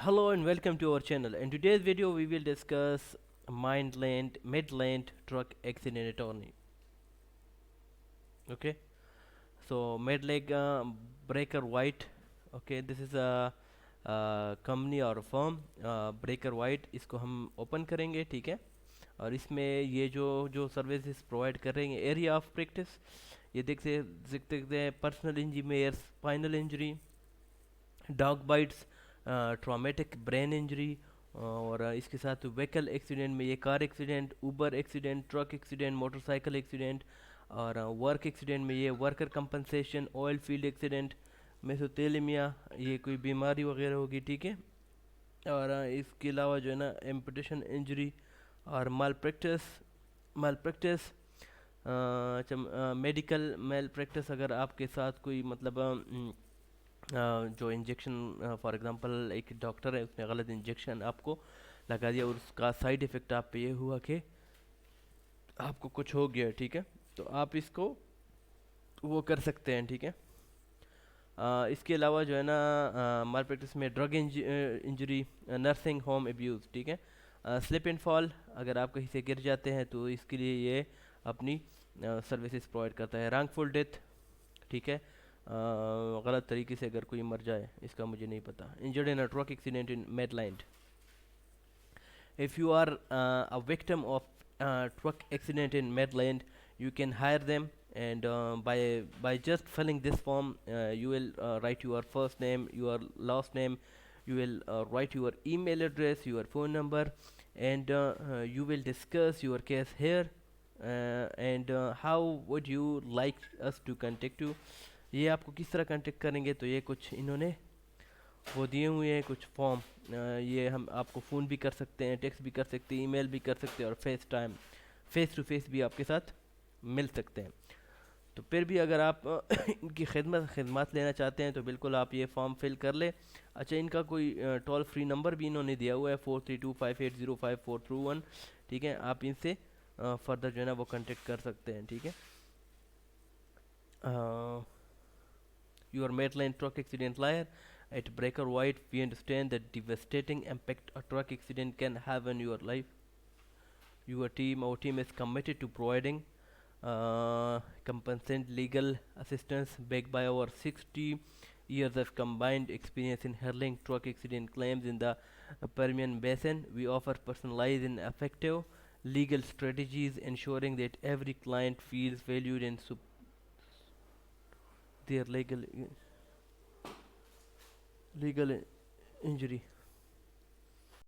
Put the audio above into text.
Hello and welcome to our channel. In today's video, we will discuss Midland truck accident attorney. Okay, so Midland Breaker White. Okay, this is a company और firm breaker white इसको हम open करेंगे, ठीक है। और इसमें ये जो जो सर्विसेज प्रोवाइड कर रहे हैं, एरिया ऑफ प्रैक्टिस, ये देखते हैं personal engineer, spinal injury, dog bites, traumatic brain injury, और इसके साथ व्हीकल एक्सीडेंट में ये car accident, Uber accident, truck accident, motorcycle accident, और वर्क एक्सीडेंट में ये worker compensation, oil field accident, mesothelioma, ये कोई बीमारी वगैरह होगी, ठीक है। और इसके अलावा जो है ना एम्पुटेशन इंजरी और माल प्रैक्टिस मेडिकल मेल प्रैक्टिस, अगर आपके साथ कोई मतलब जो इंजेक्शन, फॉर एग्जांपल एक डॉक्टर है उसने गलत इंजेक्शन आपको लगा दिया और उसका साइड इफ़ेक्ट आप पे ये हुआ कि आपको कुछ हो गया, ठीक है, तो आप इसको वो कर सकते हैं, ठीक है। इसके अलावा जो है ना माल प्रैक्टिस में drug injury, nursing home abuse, ठीक है। स्लिप एंड फॉल, अगर आप कहीं से गिर जाते हैं तो इसके लिए ये अपनी सर्विसेज प्रोवाइड करता है। रॉन्गफुल डेथ, ठीक है, गलत तरीके से अगर कोई मर जाए, इसका मुझे नहीं पता। Injured in a truck accident in Medland, if you are a victim of truck accident in Midland, you can hire them, and by just filling this form, you will write your first name, your last name, you will write your email address, your phone number, and you will discuss your case here, and how would you like us to contact you, ये आपको किस तरह contact करेंगे, तो ये कुछ इन्होंने वो दिए हुए हैं कुछ फॉर्म। ये हम आपको फ़ोन भी कर सकते हैं, टेक्स्ट भी कर सकते हैं, ईमेल भी कर सकते हैं, और फेस टू फेस भी आपके साथ मिल सकते हैं। तो फिर भी अगर आप इनकी खिदमत लेना चाहते हैं तो बिल्कुल आप ये फॉर्म फिल कर ले। अच्छा, इनका कोई टोल फ्री नंबर भी इन्होंने दिया हुआ है, 4325805421, ठीक है। आप इनसे फर्दर जो है ना वो कांटेक्ट कर सकते हैं, ठीक है। Your Madeline truck accident liar. At Breaker White, we understand the devastating impact a truck accident can have on your life. Our team is committed to providing compensate legal assistance backed by our 60 years of combined experience in handling truck accident claims in the Permian Basin. We offer personalized and effective legal strategies, ensuring that every client feels valued and their legal injury.